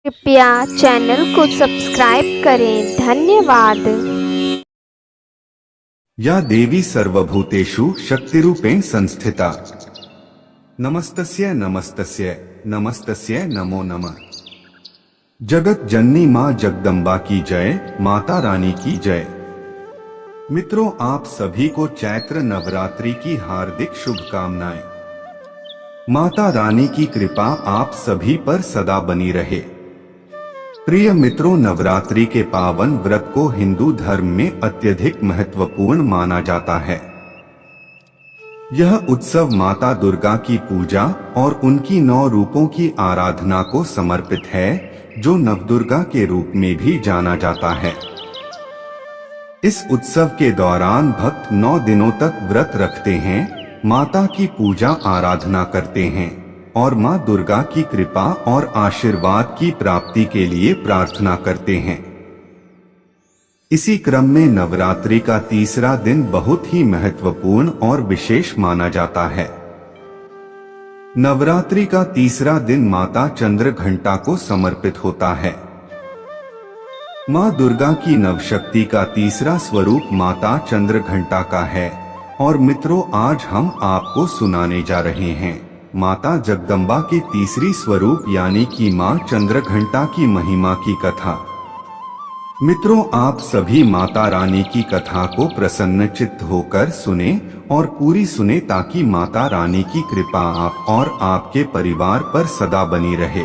कृपया चैनल को सब्सक्राइब करें। धन्यवाद। या देवी सर्वभूतेषु शक्तिरूपेण संस्थिता। नमस्तस्यै नमस्तस्यै नमस्तस्यै नमो नमः। जगत जननी मां जगदम्बा की जय, माता रानी की जय। मित्रों, आप सभी को चैत्र नवरात्रि की हार्दिक शुभकामनाएं। माता रानी की कृपा आप सभी पर सदा बनी रहे। प्रिय मित्रों, नवरात्रि के पावन व्रत को हिंदू धर्म में अत्यधिक महत्वपूर्ण माना जाता है। यह उत्सव माता दुर्गा की पूजा और उनकी 9 रूपों की आराधना को समर्पित है, जो नवदुर्गा के रूप में भी जाना जाता है। इस उत्सव के दौरान भक्त 9 दिनों तक व्रत रखते हैं, माता की पूजा आराधना करते हैं और मां दुर्गा की कृपा और आशीर्वाद की प्राप्ति के लिए प्रार्थना करते हैं। इसी क्रम में नवरात्रि का तीसरा दिन बहुत ही महत्वपूर्ण और विशेष माना जाता है। नवरात्रि का तीसरा दिन माता चंद्रघंटा को समर्पित होता है। मां दुर्गा की नवशक्ति का तीसरा स्वरूप माता चंद्रघंटा का है और मित्रों, आज हम आपको सुनाने जा रहे हैं माता जगदम्बा के तीसरी स्वरूप यानी कि मां चंद्रघंटा की महिमा की कथा। मित्रों, आप सभी माता रानी की कथा को प्रसन्नचित्त होकर सुने और पूरी सुने, ताकि माता रानी की कृपा आप और आपके परिवार पर सदा बनी रहे।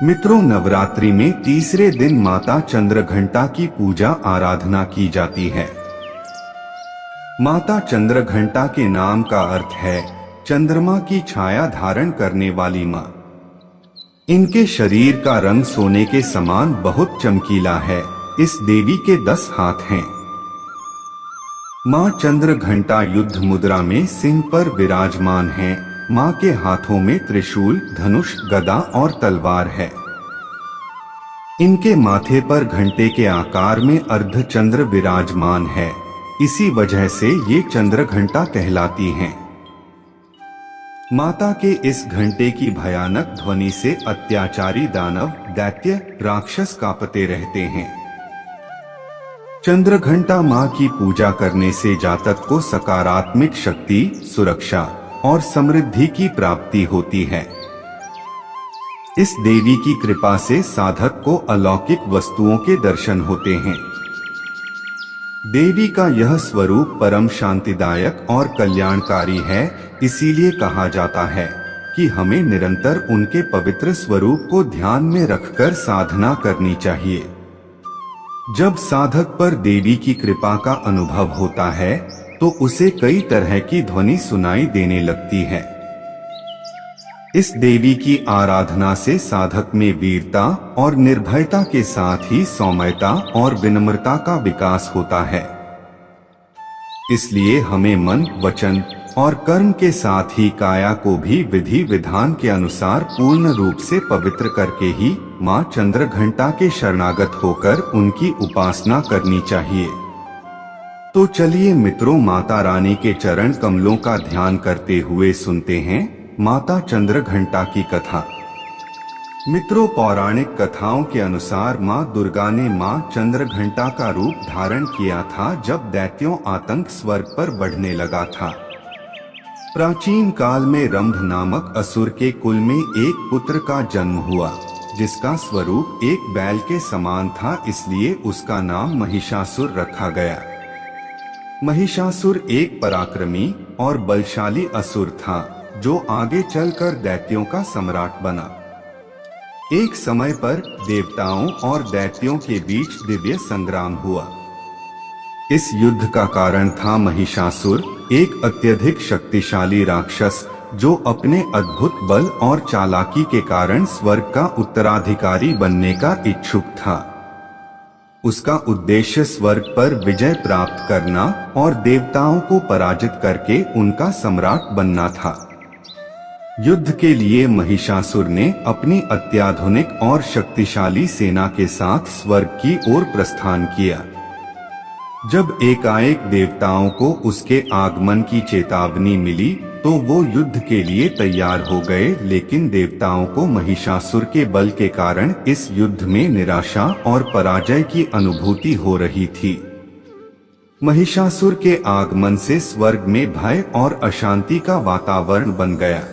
मित्रों, नवरात्रि में तीसरे दिन माता चंद्रघंटा की पूजा आराधना की जाती है। माता चंद्रघंटा के नाम का अर्थ है चंद्रमा की छाया धारण करने वाली मां। इनके शरीर का रंग सोने के समान बहुत चमकीला है। इस देवी के 10 हाथ हैं। मां चंद्रघंटा युद्ध मुद्रा में सिंह पर विराजमान है। मां के हाथों में त्रिशूल, धनुष, गदा और तलवार है। इनके माथे पर घंटे के आकार में अर्धचंद्र विराजमान है। इसी वजह से ये चंद्रघंटा कहलाती हैं। माता के इस घंटे की भयानक ध्वनि से अत्याचारी दानव, दैत्य, राक्षस कांपते रहते हैं। चंद्रघंटा मां की पूजा करने से जातक को सकारात्मक शक्ति, सुरक्षा और समृद्धि की प्राप्ति होती है। इस देवी की कृपा से साधक को अलौकिक वस्तुओं के दर्शन होते हैं। देवी का यह स्वरूप परम शांतिदायक और कल्याणकारी है। इसीलिए कहा जाता है कि हमें निरंतर उनके पवित्र स्वरूप को ध्यान में रखकर साधना करनी चाहिए। जब साधक पर देवी की कृपा का अनुभव होता है, तो उसे कई तरह की ध्वनि सुनाई देने लगती है। इस देवी की आराधना से साधक में वीरता और निर्भयता के साथ ही सौम्यता और विनम्रता का विकास होता है। इसलिए हमें मन, वचन और कर्म के साथ ही काया को भी विधि विधान के अनुसार पूर्ण रूप से पवित्र करके ही मां चंद्रघंटा के शरणागत होकर उनकी उपासना करनी चाहिए। तो चलिए मित्रों, माता रानी के चरण कमलों का ध्यान करते हुए सुनते हैं माता चंद्रघंटा की कथा। मित्रों, पौराणिक कथाओं के अनुसार मां दुर्गा ने मां चंद्रघंटा का रूप धारण किया था जब दैत्यों आतंक स्वर्ग पर बढ़ने लगा था। प्राचीन काल में रंभ नामक असुर के कुल में एक पुत्र का जन्म हुआ, जिसका स्वरूप एक बैल के समान था, इसलिए उसका नाम महिषासुर रखा गया। महिषासुर एक पराक्रमी और बलशाली असुर था, जो आगे चलकर दैत्यों का सम्राट बना। एक समय पर देवताओं और दैत्यों के बीच दिव्य संग्राम हुआ। इस युद्ध का कारण था महिषासुर, एक अत्यधिक शक्तिशाली राक्षस, जो अपने अद्भुत बल और चालाकी के कारण स्वर्ग का उत्तराधिकारी बनने का इच्छुक था। उसका उद्देश्य स्वर्ग पर विजय प्राप्त करना और देवताओं को पराजित करके उनका सम्राट बनना था। युद्ध के लिए महिषासुर ने अपनी अत्याधुनिक और शक्तिशाली सेना के साथ स्वर्ग की ओर प्रस्थान किया। जब एकाएक देवताओं को उसके आगमन की चेतावनी मिली, तो वो युद्ध के लिए तैयार हो गए, लेकिन देवताओं को महिषासुर के बल के कारण इस युद्ध में निराशा और पराजय की अनुभूति हो रही थी। महिषासुर के आगमन से स्वर्ग में भय और अशांति का वातावरण बन गया।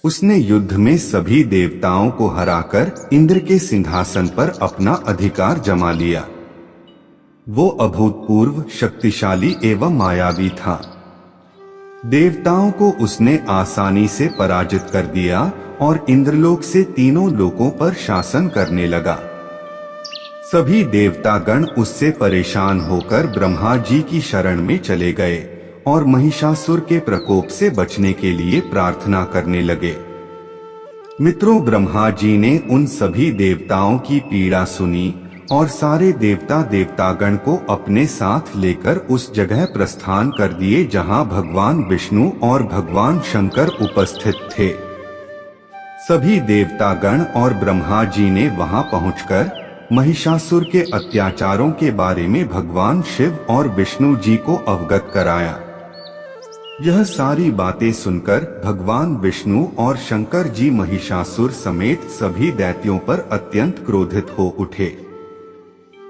उसने युद्ध में सभी देवताओं को हराकर इंद्र के सिंहासन पर अपना अधिकार जमा लिया। वो अभूतपूर्व शक्तिशाली एवं मायावी था। देवताओं को उसने आसानी से पराजित कर दिया और इंद्रलोक से तीनों लोकों पर शासन करने लगा। सभी देवतागण उससे परेशान होकर ब्रह्मा जी की शरण में चले गए और महिषासुर के प्रकोप से बचने के लिए प्रार्थना करने लगे। मित्रों, ब्रह्मा जी ने उन सभी देवताओं की पीड़ा सुनी और सारे देवतागण को अपने साथ लेकर उस जगह प्रस्थान कर दिए जहां भगवान विष्णु और भगवान शंकर उपस्थित थे। सभी देवतागण और ब्रह्मा जी ने वहां पहुंचकर महिषासुर के अत्याचारों के बारे में भगवान शिव और विष्णु जी को अवगत कराया। यह सारी बातें सुनकर भगवान विष्णु और शंकर जी महिषासुर समेत सभी दैत्यों पर अत्यंत क्रोधित हो उठे।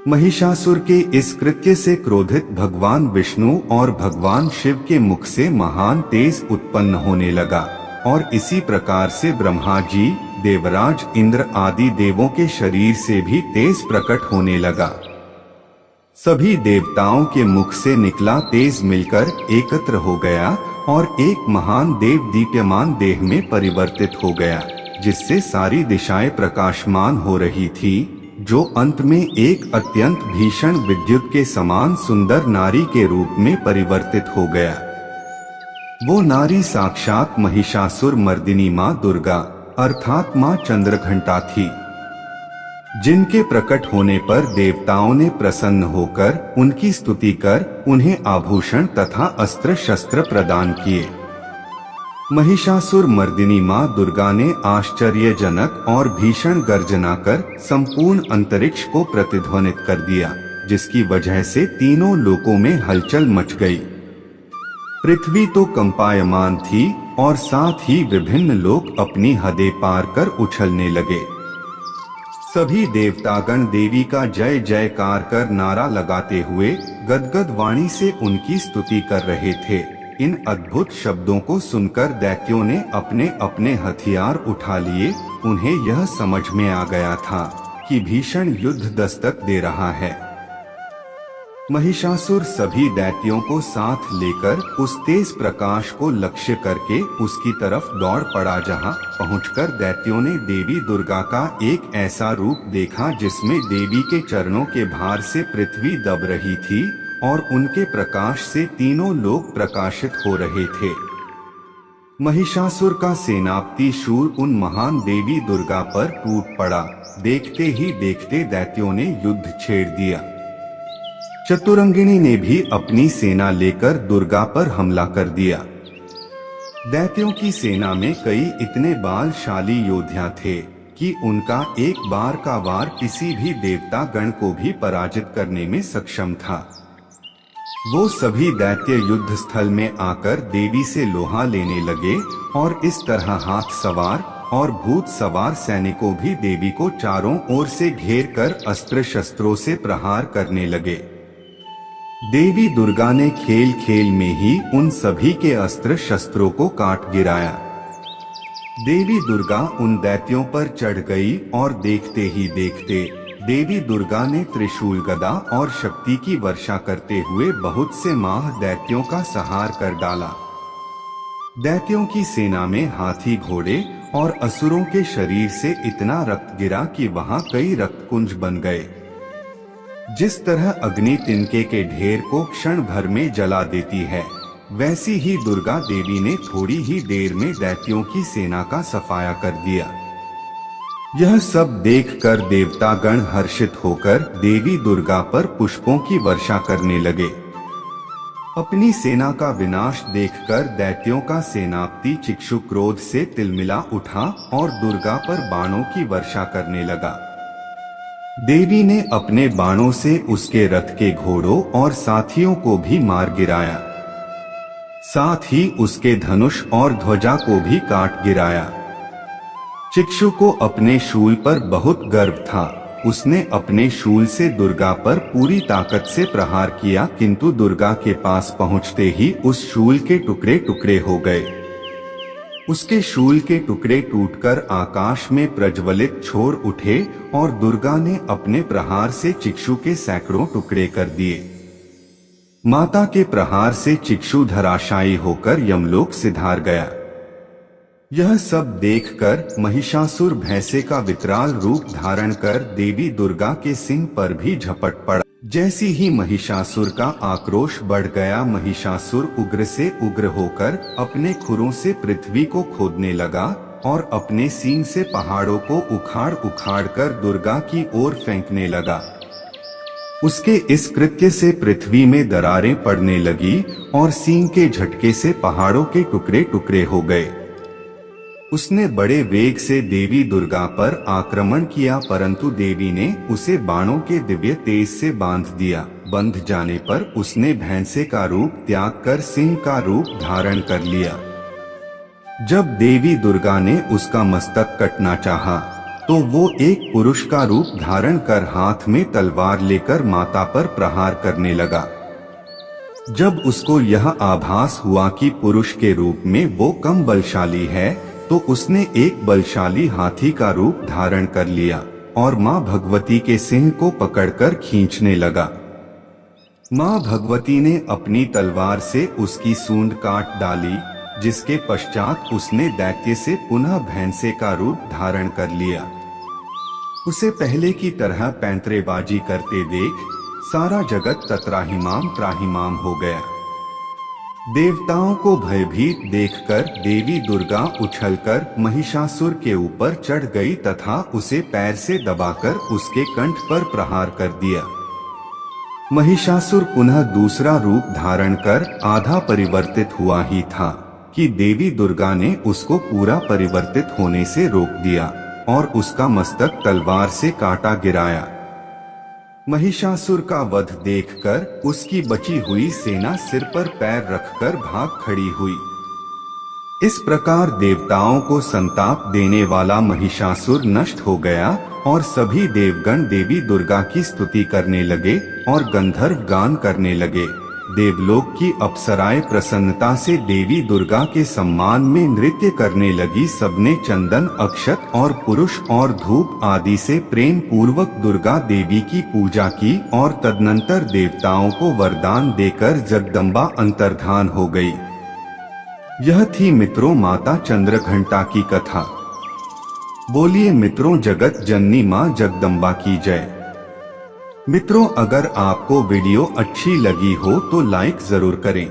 महिषासुर के इस कृत्य से क्रोधित भगवान विष्णु और भगवान शिव के मुख से महान तेज उत्पन्न होने लगा और इसी प्रकार से ब्रह्मा जी, देवराज इंद्र आदि देवों के शरीर से भी तेज प्रकट होने लगा। सभी देवताओं के मुख से निकला तेज मिलकर एकत्र हो गया और एक महान देव दीप्यमान देह में परिवर्तित हो गया, जिससे सारी दिशाएं प्रकाशमान हो रही थी, जो अंत में एक अत्यंत भीषण विद्युत के समान सुंदर नारी के रूप में परिवर्तित हो गया। वो नारी साक्षात महिषासुर मर्दिनी माँ दुर्गा अर्थात माँ चंद्रघंटा थी, जिनके प्रकट होने पर देवताओं ने प्रसन्न होकर उनकी स्तुति कर उन्हें आभूषण तथा अस्त्र शस्त्र प्रदान किए। महिषासुर मर्दिनी माँ दुर्गा ने आश्चर्यजनक और भीषण गर्जना कर संपूर्ण अंतरिक्ष को प्रतिध्वनित कर दिया, जिसकी वजह से तीनों लोकों में हलचल मच गई। पृथ्वी तो कंपायमान थी और साथ ही विभिन्न लोक अपनी हदें पार कर उछलने लगे। सभी देवतागण देवी का जय जयकार कर नारा लगाते हुए गदगद वाणी से उनकी स्तुति कर रहे थे। इन अद्भुत शब्दों को सुनकर दैत्यों ने अपने अपने हथियार उठा लिए। उन्हें यह समझ में आ गया था कि भीषण युद्ध दस्तक दे रहा है। महिषासुर सभी दैत्यों को साथ लेकर उस तेज प्रकाश को लक्ष्य करके उसकी तरफ दौड़ पड़ा, जहां पहुंचकर दैत्यों ने देवी दुर्गा का एक ऐसा रूप देखा जिसमें देवी के चरणों के भार से पृथ्वी दब रही थी और उनके प्रकाश से तीनों लोक प्रकाशित हो रहे थे। महिषासुर का सेनापति शूर उन महान देवी दुर्गा पर टूट पड़ा। देखते ही देखते दैत्यों ने युद्ध छेड़ दिया। चतुरंगिनी ने भी अपनी सेना लेकर दुर्गा पर हमला कर दिया। दैत्यों की सेना में कई इतने बलशाली योद्धा थे कि उनका एक बार का वार किसी भी देवता गण को भी पराजित करने में सक्षम था। वो सभी दैत्य युद्ध स्थल में आकर देवी से लोहा लेने लगे और इस तरह हाथ सवार और भूत सवार सैनिकों भी देवी को चारों ओर से घेर कर अस्त्र शस्त्रों से प्रहार करने लगे। देवी दुर्गा ने खेल खेल में ही उन सभी के अस्त्र शस्त्रों को काट गिराया। देवी दुर्गा उन दैत्यों पर चढ़ गई और देखते ही देखते देवी दुर्गा ने त्रिशूल, गदा और शक्ति की वर्षा करते हुए बहुत से माह दैत्यों का संहार कर डाला। दैत्यों की सेना में हाथी, घोड़े और असुरों के शरीर से इतना रक्त गिरा कि वहां कई रक्तकुंज बन गए। जिस तरह अग्नि तिनके के ढेर को क्षण भर में जला देती है, वैसी ही दुर्गा देवी ने थोड़ी ही देर में दैत्यों की सेना का सफाया कर दिया। यह सब देखकर देवतागण हर्षित होकर देवी दुर्गा पर पुष्पों की वर्षा करने लगे। अपनी सेना का विनाश देखकर दैत्यों का सेनापति चिक्षु क्रोध से तिलमिला उठा और दुर्गा पर बाणों की वर्षा करने लगा। देवी ने अपने बाणों से उसके रथ के घोड़ों और साथियों को भी मार गिराया। साथ ही उसके धनुष और ध्वजा को भी काट गिराया। चिक्षु को अपने शूल पर बहुत गर्व था। उसने अपने शूल से दुर्गा पर पूरी ताकत से प्रहार किया, किंतु दुर्गा के पास पहुंचते ही उस शूल के टुकड़े टुकड़े हो गए। उसके शूल के टुकड़े टूटकर आकाश में प्रज्वलित छोड़ उठे और दुर्गा ने अपने प्रहार से चिक्षु के सैकड़ों टुकड़े कर दिए। माता के प्रहार से चिक्षु धराशायी होकर यमलोक सिधार गया। यह सब देखकर महिषासुर भैंसे का विकराल रूप धारण कर देवी दुर्गा के सिंह पर भी झपट पड़ा। जैसी ही महिषासुर का आक्रोश बढ़ गया, महिषासुर उग्र से उग्र होकर अपने खुरों से पृथ्वी को खोदने लगा और अपने सींग से पहाड़ों को उखाड़ उखाड़ कर दुर्गा की ओर फेंकने लगा। उसके इस कृत्य से पृथ्वी में दरारें पड़ने लगी और सींग के झटके से पहाड़ों के टुकड़े टुकड़े हो गए। उसने बड़े वेग से देवी दुर्गा पर आक्रमण किया, परंतु देवी ने उसे बाणों के दिव्य तेज से बांध दिया। बंध जाने पर उसने भैंसे का रूप त्याग कर सिंह का रूप धारण कर लिया। जब देवी दुर्गा ने उसका मस्तक कटना चाहा, तो वो एक पुरुष का रूप धारण कर हाथ में तलवार लेकर माता पर प्रहार करने लगा। जब उसको यह आभास हुआ कि पुरुष के रूप में वो कम बलशाली है, तो उसने एक बलशाली हाथी का रूप धारण कर लिया और मां भगवती के सिंह को पकड़कर खींचने लगा। मां भगवती ने अपनी तलवार से उसकी सूंड काट डाली, जिसके पश्चात उसने दैत्य से पुनः भैंसे का रूप धारण कर लिया। उसे पहले की तरह पैंतरेबाजी करते देख सारा जगत तत्राहिमाम त्राहिमाम हो गया। देवताओं को भयभीत देखकर देवी दुर्गा उछलकर महिषासुर के ऊपर चढ़ गई तथा उसे पैर से दबाकर उसके कंठ पर प्रहार कर दिया। महिषासुर पुनः दूसरा रूप धारण कर आधा परिवर्तित हुआ ही था कि देवी दुर्गा ने उसको पूरा परिवर्तित होने से रोक दिया और उसका मस्तक तलवार से काटा गिराया। महिषासुर का वध देखकर उसकी बची हुई सेना सिर पर पैर रखकर भाग खड़ी हुई। इस प्रकार देवताओं को संताप देने वाला महिषासुर नष्ट हो गया और सभी देवगण देवी दुर्गा की स्तुति करने लगे और गंधर्व गान करने लगे। देवलोक की अप्सराएं प्रसन्नता से देवी दुर्गा के सम्मान में नृत्य करने लगी। सबने चंदन, अक्षत और पुरुष और धूप आदि से प्रेम पूर्वक दुर्गा देवी की पूजा की और तदनंतर देवताओं को वरदान देकर जगदम्बा अंतर्धान हो गई। यह थी मित्रों माता चंद्रघंटा की कथा। बोलिए मित्रों, जगत जननी मां जगदम्बा की जय। मित्रों, अगर आपको वीडियो अच्छी लगी हो तो लाइक जरूर करें।